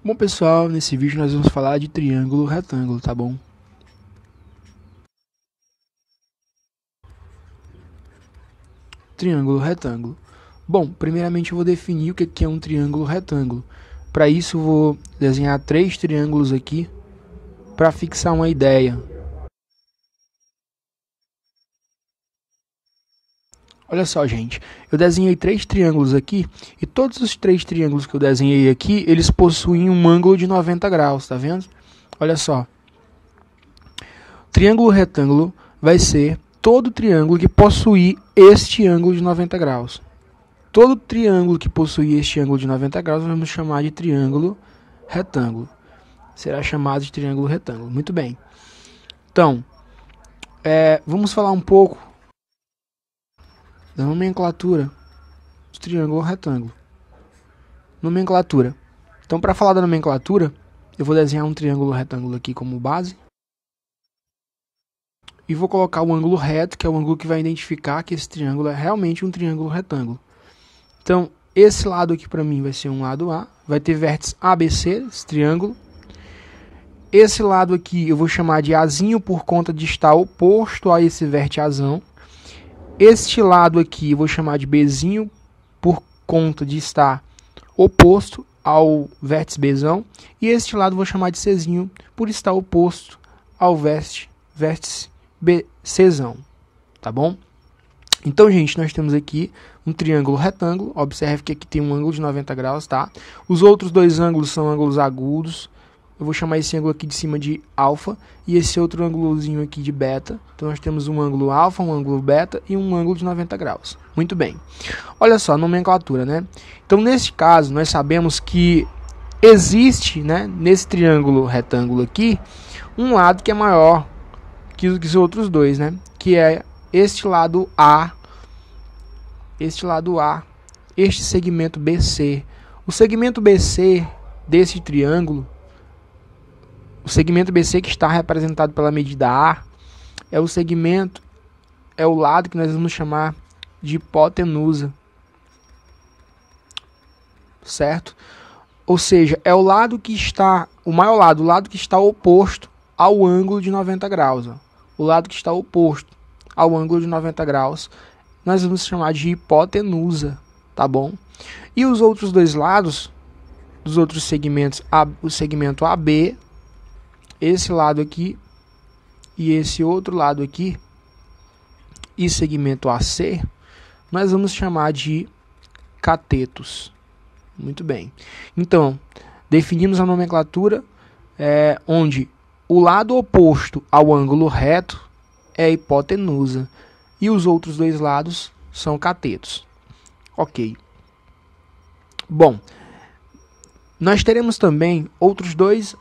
Bom, pessoal, nesse vídeo nós vamos falar de triângulo retângulo, tá bom? Triângulo retângulo. Bom, primeiramente eu vou definir o que é um triângulo retângulo. Para isso eu vou desenhar 3 triângulos aqui para fixar uma ideia. Olha só, gente, eu desenhei 3 triângulos aqui e todos os 3 triângulos que eu desenhei aqui, eles possuem um ângulo de 90 graus, tá vendo? Olha só. Triângulo retângulo vai ser todo triângulo que possuir este ângulo de 90 graus. Todo triângulo que possuir este ângulo de 90 graus nós vamos chamar de triângulo retângulo. Será chamado de triângulo retângulo. Muito bem. Então, vamos falar um pouco da nomenclatura do triângulo retângulo. Nomenclatura. Então, para falar da nomenclatura, eu vou desenhar um triângulo retângulo aqui como base. E vou colocar o ângulo reto, que é o ângulo que vai identificar que esse triângulo é realmente um triângulo retângulo. Então, esse lado aqui para mim vai ser um lado A. Vai ter vértice ABC, esse triângulo. Esse lado aqui eu vou chamar de Azinho por conta de estar oposto a esse vértice Azão. Este lado aqui eu vou chamar de Bzinho por conta de estar oposto ao vértice Bzão. E este lado eu vou chamar de Czinho por estar oposto ao vértice BCzão. Tá bom? Então, gente, nós temos aqui um triângulo retângulo. Observe que aqui tem um ângulo de 90 graus, tá? Os outros dois ângulos são ângulos agudos. Eu vou chamar esse ângulo aqui de cima de alfa e esse outro ângulozinho aqui de beta. Então, nós temos um ângulo alfa, um ângulo beta e um ângulo de 90 graus. Muito bem. Olha só, nomenclatura, né? Então, nesse caso, nós sabemos que existe, né, nesse triângulo retângulo aqui, um lado que é maior que os outros dois, né? Que é este lado A, este segmento BC. O segmento BC desse triângulo, o segmento BC que está representado pela medida A, é o lado que nós vamos chamar de hipotenusa, certo? Ou seja, é o lado que está, o maior lado, o lado que está oposto ao ângulo de 90 graus. Ó. O lado que está oposto ao ângulo de 90 graus, nós vamos chamar de hipotenusa, tá bom? E os outros dois lados, dos outros segmentos, o segmento AB, esse lado aqui e esse outro lado aqui, e segmento AC, nós vamos chamar de catetos. Muito bem. Então, definimos a nomenclatura onde o lado oposto ao ângulo reto é a hipotenusa e os outros dois lados são catetos. Ok. Bom, nós teremos também outros dois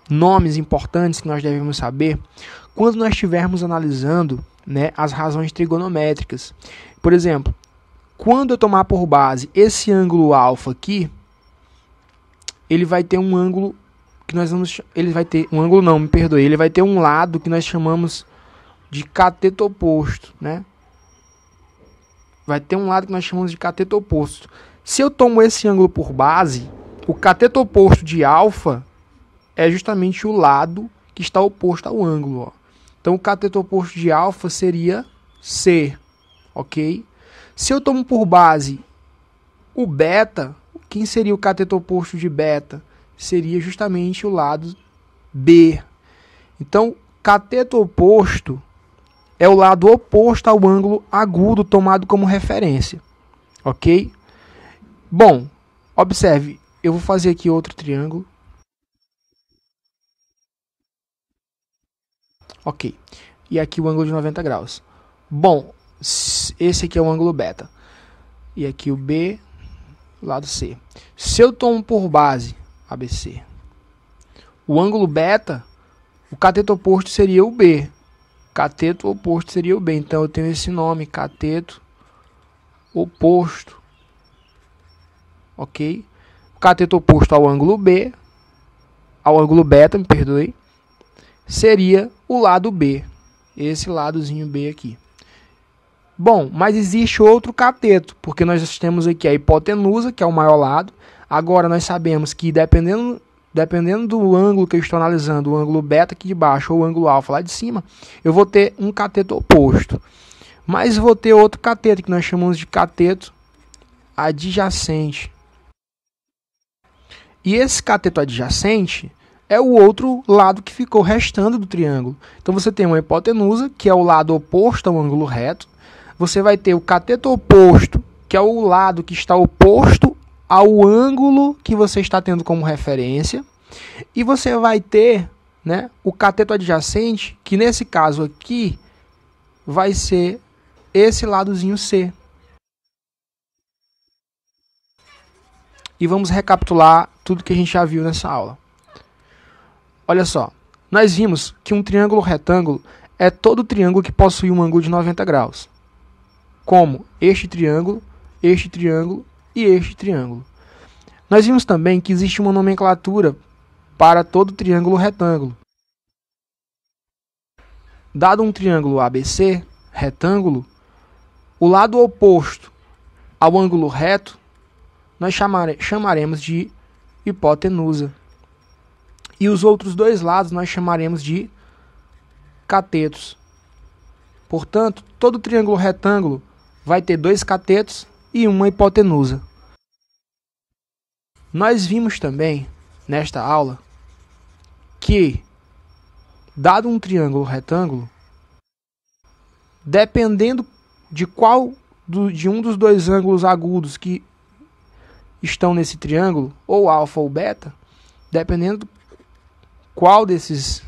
nomes importantes que nós devemos saber quando nós estivermos analisando, né, as razões trigonométricas. Por exemplo, quando eu tomar por base esse ângulo alfa aqui, ele vai ter um ângulo que nós vamos, ele vai ter um ângulo não, me perdoe, ele vai ter um lado que nós chamamos de cateto oposto, né? Vai ter um lado que nós chamamos de cateto oposto. Se eu tomo esse ângulo por base, o cateto oposto de alfa é justamente o lado que está oposto ao ângulo, ó. Então o cateto oposto de alfa seria C, ok? Se eu tomo por base o beta, quem seria o cateto oposto de beta? Seria justamente o lado B. Então, cateto oposto é o lado oposto ao ângulo agudo tomado como referência, ok? Bom, observe, eu vou fazer aqui outro triângulo. Ok, e aqui o ângulo de 90 graus. Bom, esse aqui é o ângulo beta. E aqui o B, lado C. Se eu tomo por base ABC, o ângulo beta, o cateto oposto seria o B. Cateto oposto seria o B. Então eu tenho esse nome, cateto oposto. Ok? O cateto oposto ao ângulo B, ao ângulo beta, me perdoe, seria o lado B. Esse ladozinho B aqui. Bom, mas existe outro cateto, porque nós temos aqui a hipotenusa, que é o maior lado. Agora nós sabemos que dependendo do ângulo que eu estou analisando, o ângulo beta aqui de baixo ou o ângulo alfa lá de cima, eu vou ter um cateto oposto. Mas vou ter outro cateto, que nós chamamos de cateto adjacente. E esse cateto adjacente é o outro lado que ficou restando do triângulo. Então você tem uma hipotenusa, que é o lado oposto ao ângulo reto. Você vai ter o cateto oposto, que é o lado que está oposto ao ângulo que você está tendo como referência. E você vai ter, né, o cateto adjacente, que nesse caso aqui vai ser esse ladozinho C. E vamos recapitular tudo que a gente já viu nessa aula. Olha só, nós vimos que um triângulo retângulo é todo triângulo que possui um ângulo de 90 graus. Como este triângulo e este triângulo. Nós vimos também que existe uma nomenclatura para todo triângulo retângulo. Dado um triângulo ABC, retângulo, o lado oposto ao ângulo reto, nós chamaremos de hipotenusa. E os outros dois lados nós chamaremos de catetos. Portanto, todo triângulo retângulo vai ter dois catetos e uma hipotenusa. Nós vimos também, nesta aula, que, dado um triângulo retângulo, dependendo de um dos dois ângulos agudos que estão nesse triângulo, ou alfa ou beta, dependendo qual desses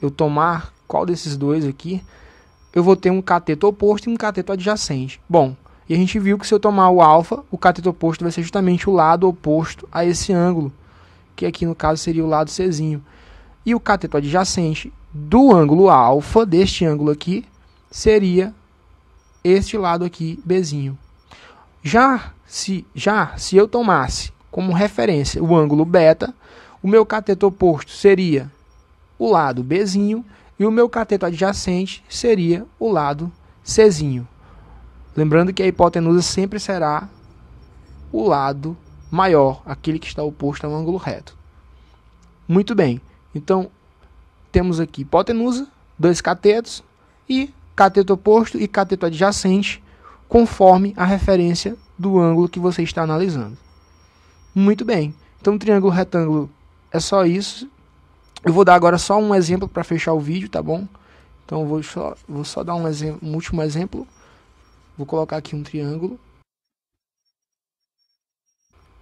eu tomar, qual desses dois aqui, eu vou ter um cateto oposto e um cateto adjacente. Bom, e a gente viu que se eu tomar o alfa, o cateto oposto vai ser justamente o lado oposto a esse ângulo, que aqui no caso seria o lado Czinho. E o cateto adjacente do ângulo alfa, deste ângulo aqui, seria este lado aqui, Bzinho. Já se eu tomasse como referência o ângulo beta, o meu cateto oposto seria o lado Bzinho e o meu cateto adjacente seria o lado Czinho. Lembrando que a hipotenusa sempre será o lado maior, aquele que está oposto ao ângulo reto. Muito bem, então temos aqui hipotenusa, dois catetos e cateto oposto e cateto adjacente, conforme a referência do ângulo que você está analisando. Muito bem, então triângulo retângulo é só isso. Eu vou dar agora só um exemplo para fechar o vídeo, tá bom? Então eu vou só dar um último exemplo. Vou colocar aqui um triângulo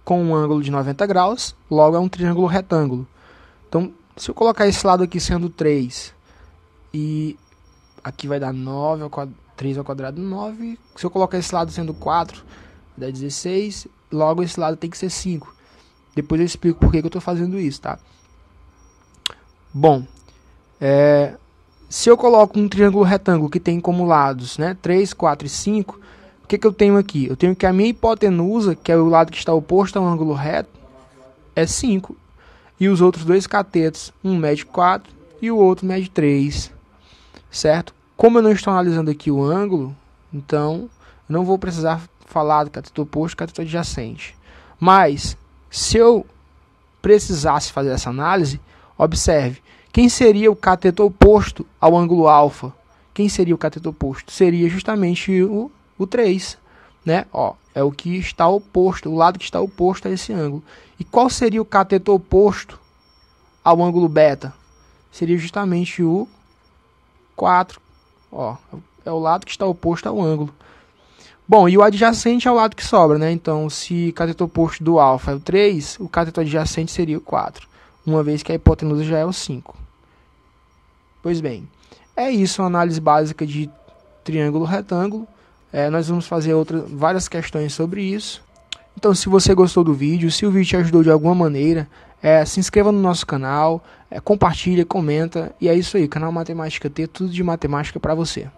com um ângulo de 90 graus, logo é um triângulo retângulo. Então, se eu colocar esse lado aqui sendo 3 e aqui vai dar 9, 3 ao quadrado 9. Se eu colocar esse lado sendo 4, vai dar 16, logo esse lado tem que ser 5. Depois eu explico por que eu estou fazendo isso, tá? Bom, se eu coloco um triângulo retângulo que tem como lados, né, 3, 4 e 5, o que eu tenho aqui? Eu tenho que a minha hipotenusa, que é o lado que está oposto ao ângulo reto, é 5. E os outros dois catetos, um mede 4 e o outro mede 3, certo? Como eu não estou analisando aqui o ângulo, então eu não vou precisar falar do cateto oposto e cateto adjacente. Mas, se eu precisasse fazer essa análise, observe, quem seria o cateto oposto ao ângulo alfa? Quem seria o cateto oposto? Seria justamente o 3, né? Ó, é o que está oposto, o lado que está oposto a esse ângulo. E qual seria o cateto oposto ao ângulo beta? Seria justamente o 4. Ó, é o lado que está oposto ao ângulo. Bom, e o adjacente é o lado que sobra, né? Então, se o cateto oposto do alfa é o 3, o cateto adjacente seria o 4, uma vez que a hipotenusa já é o 5. Pois bem, é isso, uma análise básica de triângulo retângulo. Nós vamos fazer várias questões sobre isso. Então, se você gostou do vídeo, se o vídeo te ajudou de alguma maneira, se inscreva no nosso canal, compartilha, comenta, e é isso aí, canal Matemática T, tudo de matemática para você.